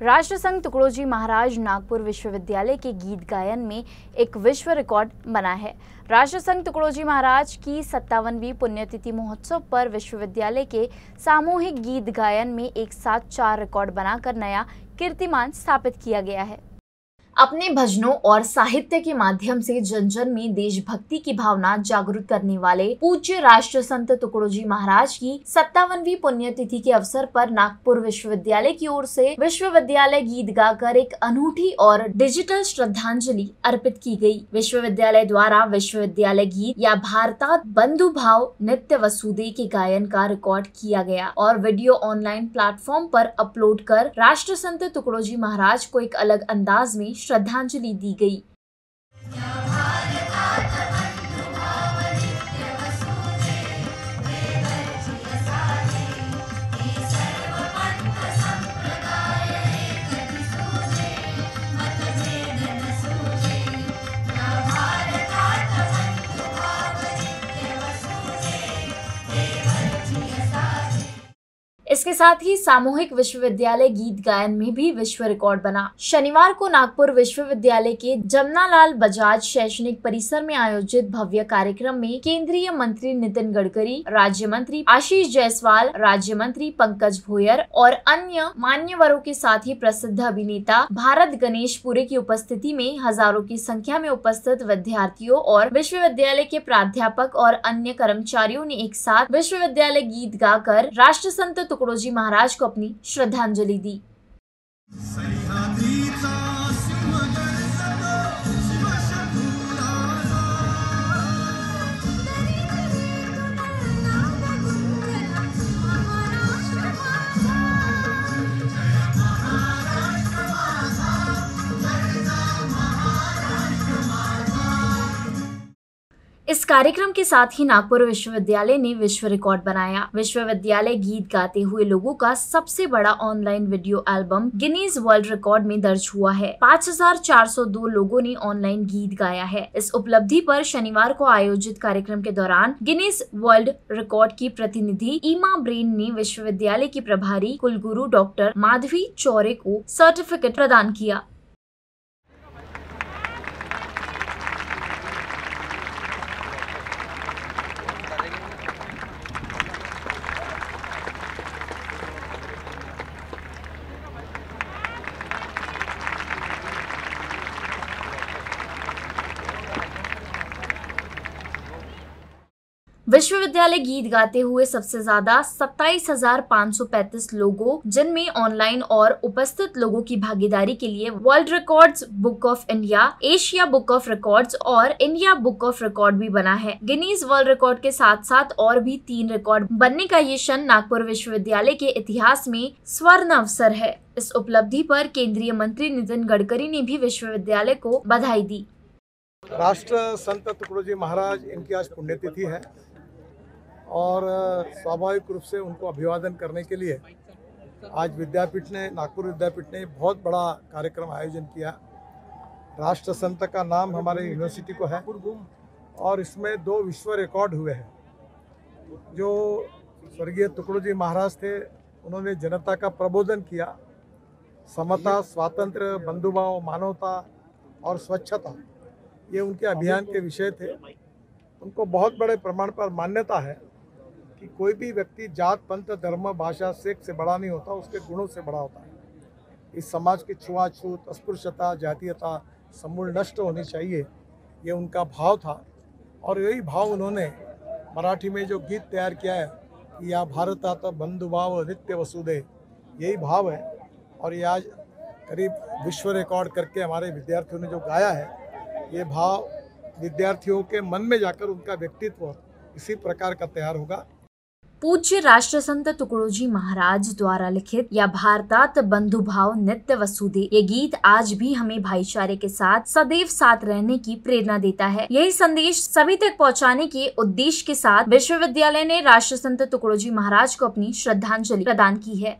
राष्ट्रसंत तुकडोजी महाराज नागपुर विश्वविद्यालय के गीत गायन में एक विश्व रिकॉर्ड बना है। राष्ट्रसंत तुकडोजी महाराज की 57वीं पुण्यतिथि महोत्सव पर विश्वविद्यालय के सामूहिक गीत गायन में एक साथ 4 रिकॉर्ड बनाकर नया कीर्तिमान स्थापित किया गया है। अपने भजनों और साहित्य के माध्यम से जन जन में देशभक्ति की भावना जागृत करने वाले पूज्य राष्ट्रसंत तुकडोजी महाराज की 57वीं पुण्यतिथि के अवसर पर नागपुर विश्वविद्यालय की ओर से विश्वविद्यालय गीत गाकर एक अनूठी और डिजिटल श्रद्धांजलि अर्पित की गई। विश्वविद्यालय द्वारा विश्वविद्यालय गीत या भारतात बंधु भाव नित्य वसुधे के गायन का रिकॉर्ड किया गया और वीडियो ऑनलाइन प्लेटफॉर्म पर अपलोड कर राष्ट्रसंत तुकडोजी महाराज को एक अलग अंदाज में श्रद्धांजलि दी गई। इसके साथ ही सामूहिक विश्वविद्यालय गीत गायन में भी विश्व रिकॉर्ड बना। शनिवार को नागपुर विश्वविद्यालय के जमनालाल बजाज शैक्षणिक परिसर में आयोजित भव्य कार्यक्रम में केंद्रीय मंत्री नितिन गडकरी, राज्य मंत्री आशीष जायसवाल, राज्य मंत्री पंकज भोयर और अन्य मान्यवरों के साथ ही प्रसिद्ध अभिनेता भारत गणेशपुरे की उपस्थिति में हजारों की संख्या में उपस्थित विद्यार्थियों और विश्वविद्यालय के प्राध्यापक और अन्य कर्मचारियों ने एक साथ विश्वविद्यालय गीत गाकर राष्ट्रसंत तुकडोजी महाराज को अपनी श्रद्धांजलि दी। इस कार्यक्रम के साथ ही नागपुर विश्वविद्यालय ने विश्व रिकॉर्ड बनाया। विश्वविद्यालय गीत गाते हुए लोगों का सबसे बड़ा online video album Guinness world record में दर्ज हुआ है। 5402 लोगों ने ऑनलाइन गीत गाया है। इस उपलब्धि पर शनिवार को आयोजित कार्यक्रम के दौरान गिनीज वर्ल्ड रिकॉर्ड की प्रतिनिधि ईमा ब्रेन ने विश्वविद्यालय की प्रभारी कुलगुरु डॉक्टर माधवी चौरे को सर्टिफिकेट प्रदान किया। विश्वविद्यालय गीत गाते हुए सबसे ज्यादा 27,535 लोगों, जिनमें ऑनलाइन और उपस्थित लोगों की भागीदारी के लिए world records book of India, Asia book of records और इंडिया बुक ऑफ रिकॉर्ड भी बना है। गिनीज वर्ल्ड रिकॉर्ड के साथ साथ और भी 3 रिकॉर्ड बनने का ये क्षण नागपुर विश्वविद्यालय के इतिहास में स्वर्ण अवसर है। इस उपलब्धि पर केंद्रीय मंत्री नितिन गडकरी ने भी विश्वविद्यालय को बधाई दी। राष्ट्र संत तुकडोजी महाराज इनकी आज पुण्यतिथि है और स्वाभाविक रूप से उनको अभिवादन करने के लिए आज नागपुर विद्यापीठ ने बहुत बड़ा कार्यक्रम आयोजन किया। राष्ट्र संत का नाम हमारे यूनिवर्सिटी को है और इसमें 2 विश्व रिकॉर्ड हुए हैं। जो स्वर्गीय तुकडोजी महाराज थे, उन्होंने जनता का प्रबोधन किया। समता, स्वातंत्र्य, बंधुभाव, मानवता और स्वच्छता, ये उनके अभियान के विषय थे। उनको बहुत बड़े प्रमाण पर मान्यता है कि कोई भी व्यक्ति जात, पंथ, धर्म, भाषा, सेक्स से बड़ा नहीं होता, उसके गुणों से बड़ा होता है। इस समाज की छुआछूत, अस्पृश्यता, जातीयता समूल नष्ट होनी चाहिए, ये उनका भाव था। और यही भाव उन्होंने मराठी में जो गीत तैयार किया है कि या भारतात बंधुभाव नित्य वसुधे, यही भाव है। और ये आज करीब विश्व रिकॉर्ड करके हमारे विद्यार्थियों ने जो गाया है, ये भाव विद्यार्थियों के मन में जाकर उनका व्यक्तित्व इसी प्रकार का तैयार होगा। पूज्य राष्ट्रसंत तुकडोजी महाराज द्वारा लिखित या भारतात बंधु भाव नित्य वसुधे, ये गीत आज भी हमें भाईचारे के साथ सदैव साथ रहने की प्रेरणा देता है। यही संदेश सभी तक पहुंचाने के उद्देश्य के साथ विश्वविद्यालय ने राष्ट्रसंत तुकडोजी महाराज को अपनी श्रद्धांजलि प्रदान की है।